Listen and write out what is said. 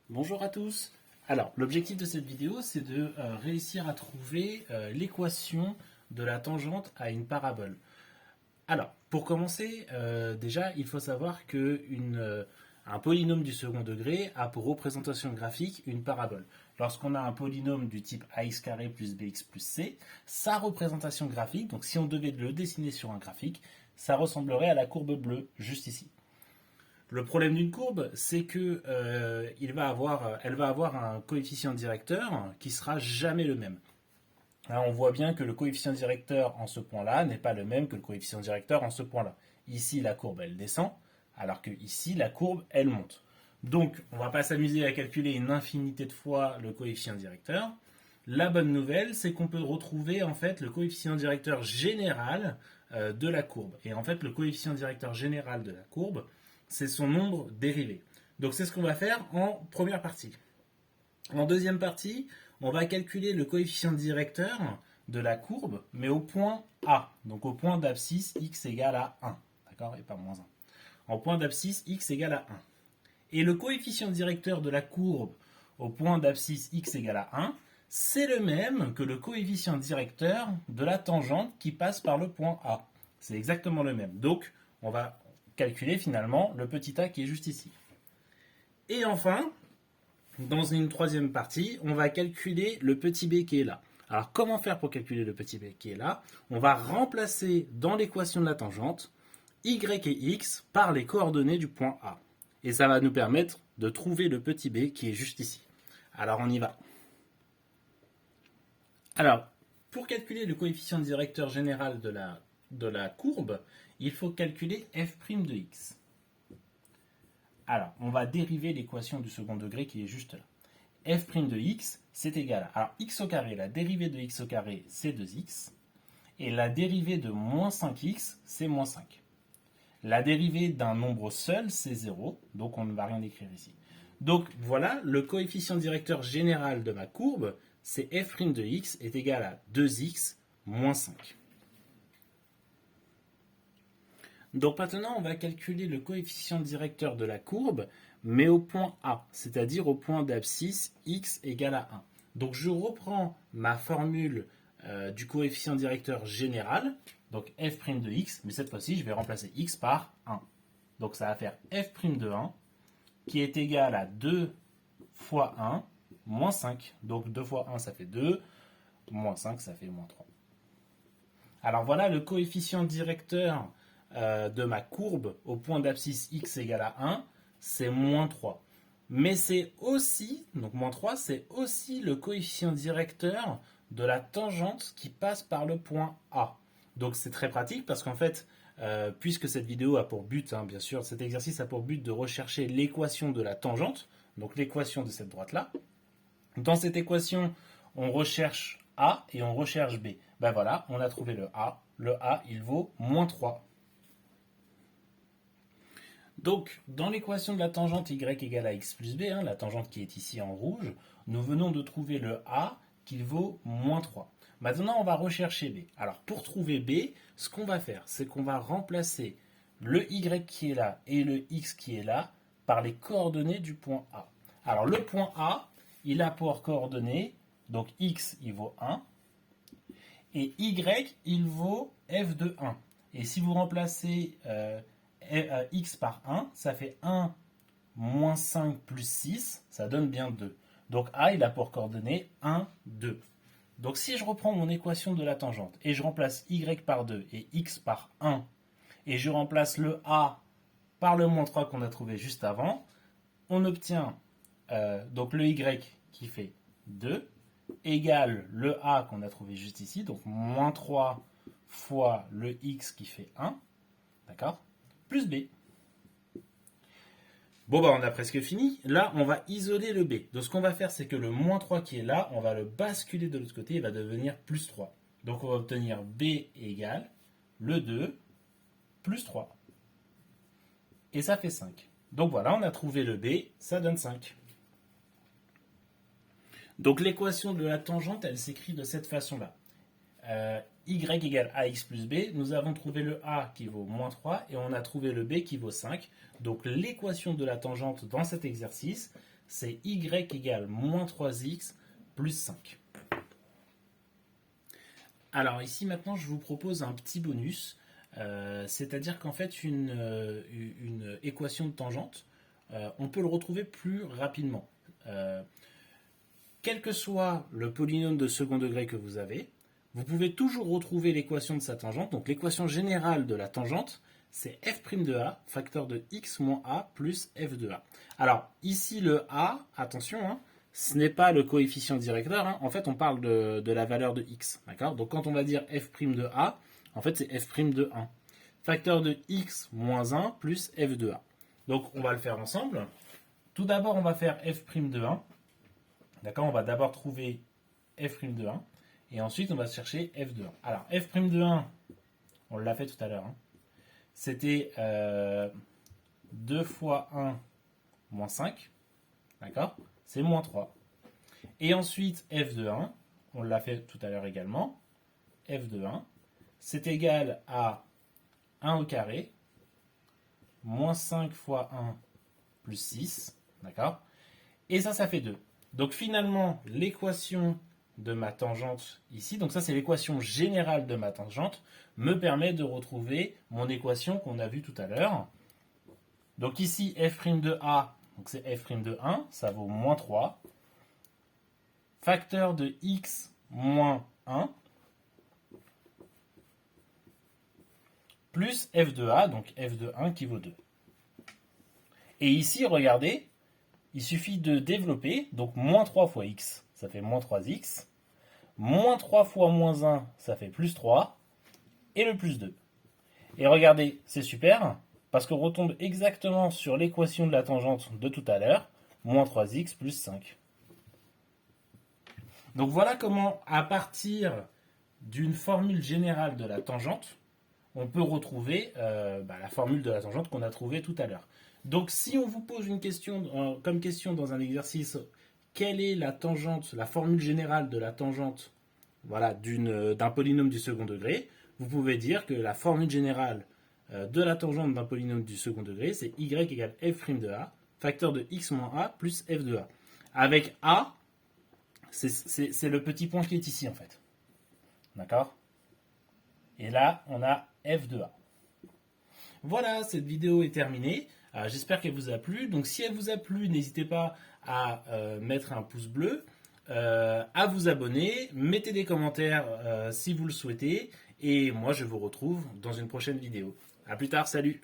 Bonjour à tous. Alors, l'objectif de cette vidéo, c'est de réussir à trouver l'équation de la tangente à une parabole. Alors, pour commencer, déjà, il faut savoir que un polynôme du second degré a pour représentation graphique une parabole. Lorsqu'on a un polynôme du type ax carré plus bx plus c, sa représentation graphique, donc si on devait le dessiner sur un graphique, ça ressemblerait à la courbe bleue, juste ici. Le problème d'une courbe, c'est que elle va avoir un coefficient directeur qui sera jamais le même. Là, on voit bien que le coefficient directeur en ce point-là n'est pas le même que le coefficient directeur en ce point-là. Ici, la courbe, elle descend, alors que ici, la courbe, elle monte. Donc, on ne va pas s'amuser à calculer une infinité de fois le coefficient directeur. La bonne nouvelle, c'est qu'on peut retrouver en fait le coefficient directeur général de la courbe. Et en fait, le coefficient directeur général de la courbe, c'est son nombre dérivé. Donc, c'est ce qu'on va faire en première partie. En deuxième partie, on va calculer le coefficient directeur de la courbe, mais au point A, donc au point d'abscisse x égale à 1. D'accord? Et pas moins 1. En point d'abscisse x égale à 1. Et le coefficient directeur de la courbe au point d'abscisse x égale à 1, c'est le même que le coefficient directeur de la tangente qui passe par le point A. C'est exactement le même. Donc, on va calculer finalement le petit a qui est juste ici. Et enfin, dans une troisième partie, on va calculer le petit b qui est là. Alors, comment faire pour calculer le petit b qui est là? On va remplacer dans l'équation de la tangente y et x par les coordonnées du point A. Et ça va nous permettre de trouver le petit b qui est juste ici. Alors, on y va. Alors, pour calculer le coefficient directeur général de la courbe, il faut calculer f' de x. Alors, on va dériver l'équation du second degré qui est juste là. F' de x, c'est égal à... Alors, x au carré, la dérivée de x au carré, c'est 2x. Et la dérivée de moins 5x, c'est moins 5. La dérivée d'un nombre seul, c'est 0. Donc, on ne va rien écrire ici. Donc, voilà, le coefficient directeur général de ma courbe, c'est f' de x est égal à 2x moins 5. Donc maintenant, on va calculer le coefficient directeur de la courbe, mais au point A, c'est-à-dire au point d'abscisse x égale à 1. Donc je reprends ma formule du coefficient directeur général, donc f' de x, mais cette fois-ci, je vais remplacer x par 1. Donc ça va faire f' de 1, qui est égal à 2 fois 1, moins 5. Donc 2 fois 1, ça fait 2, moins 5, ça fait moins 3. Alors voilà le coefficient directeur de ma courbe au point d'abscisse x égale à 1, c'est moins 3. Mais c'est aussi, donc moins 3, c'est aussi le coefficient directeur de la tangente qui passe par le point A. Donc c'est très pratique parce qu'en fait, puisque cette vidéo a pour but, bien sûr, cet exercice a pour but de rechercher l'équation de la tangente, donc l'équation de cette droite-là. Dans cette équation, on recherche A et on recherche B. Ben voilà, on a trouvé le A. Le A, il vaut moins 3. Donc, dans l'équation de la tangente y égale à x plus b, la tangente qui est ici en rouge, nous venons de trouver le a qui vaut moins 3. Maintenant, on va rechercher b. Alors, pour trouver b, ce qu'on va faire, c'est qu'on va remplacer le y qui est là et le x qui est là par les coordonnées du point A. Alors, le point A, il a pour coordonnées, donc x, il vaut 1, et y, il vaut f de 1. Et si vous remplacez x par 1, ça fait 1 moins 5 plus 6, ça donne bien 2. Donc a, il a pour coordonnées 1, 2. Donc si je reprends mon équation de la tangente et je remplace y par 2 et x par 1, et je remplace le a par le moins 3 qu'on a trouvé juste avant, on obtient donc le y qui fait 2 égale le a qu'on a trouvé juste ici, donc moins 3 fois le x qui fait 1, d'accord, plus b. Bon, bah on a presque fini. Là, on va isoler le b. Donc ce qu'on va faire, c'est que le moins 3 qui est là, on va le basculer de l'autre côté, il va devenir plus 3. Donc on va obtenir b égale le 2 plus 3. Et ça fait 5. Donc voilà, on a trouvé le b, ça donne 5. Donc l'équation de la tangente, elle s'écrit de cette façon-là. y égale ax plus b, nous avons trouvé le a qui vaut moins 3 et on a trouvé le b qui vaut 5. Donc l'équation de la tangente dans cet exercice, c'est y égale moins 3x plus 5. Alors ici maintenant je vous propose un petit bonus, c'est-à-dire qu'en fait une équation de tangente, on peut le retrouver plus rapidement. Quel que soit le polynôme de second degré que vous avez, vous pouvez toujours retrouver l'équation de sa tangente. Donc l'équation générale de la tangente, c'est f' de a, facteur de x moins a plus f de a. Alors ici le a, attention, hein, ce n'est pas le coefficient directeur. Hein. En fait, on parle de la valeur de x. Donc quand on va dire f' de a, en fait c'est f' de 1. Facteur de x moins 1 plus f de a. Donc on va le faire ensemble. Tout d'abord, on va faire f' de 1. D'accord, on va d'abord trouver f' de 1. Et ensuite, on va chercher f de 1. Alors, f' de 1, on l'a fait tout à l'heure. Hein. C'était 2 fois 1 moins 5. D'accord, c'est moins 3. Et ensuite, f de 1, on l'a fait tout à l'heure également. F de 1, c'est égal à 1 au carré, moins 5 fois 1 plus 6. D'accord, et ça fait 2. Donc finalement, l'équation de ma tangente ici, donc ça c'est l'équation générale de ma tangente, me permet de retrouver mon équation qu'on a vue tout à l'heure. Donc ici, f' de a, donc c'est f' de 1, ça vaut moins 3. Facteur de x moins 1, plus f de a, donc f de 1 qui vaut 2. Et ici, regardez, il suffit de développer, donc moins 3 fois x, ça fait moins 3x. Moins 3 fois moins 1, ça fait plus 3. Et le plus 2. Et regardez, c'est super, parce qu'on retombe exactement sur l'équation de la tangente de tout à l'heure, moins 3x plus 5. Donc voilà comment, à partir d'une formule générale de la tangente, on peut retrouver la formule de la tangente qu'on a trouvée tout à l'heure. Donc si on vous pose une question, comme question dans un exercice, quelle est la tangente, la formule générale de la tangente d'un polynôme du second degré, vous pouvez dire que la formule générale de la tangente d'un polynôme du second degré, c'est y égale f' de a, facteur de x moins a plus f de a. Avec a, c'est le petit point qui est ici en fait. D'accord? Et là, on a f de a. Voilà, cette vidéo est terminée. J'espère qu'elle vous a plu. Donc si elle vous a plu, n'hésitez pas à mettre un pouce bleu, à vous abonner, mettez des commentaires si vous le souhaitez. Et moi, je vous retrouve dans une prochaine vidéo. A plus tard, salut!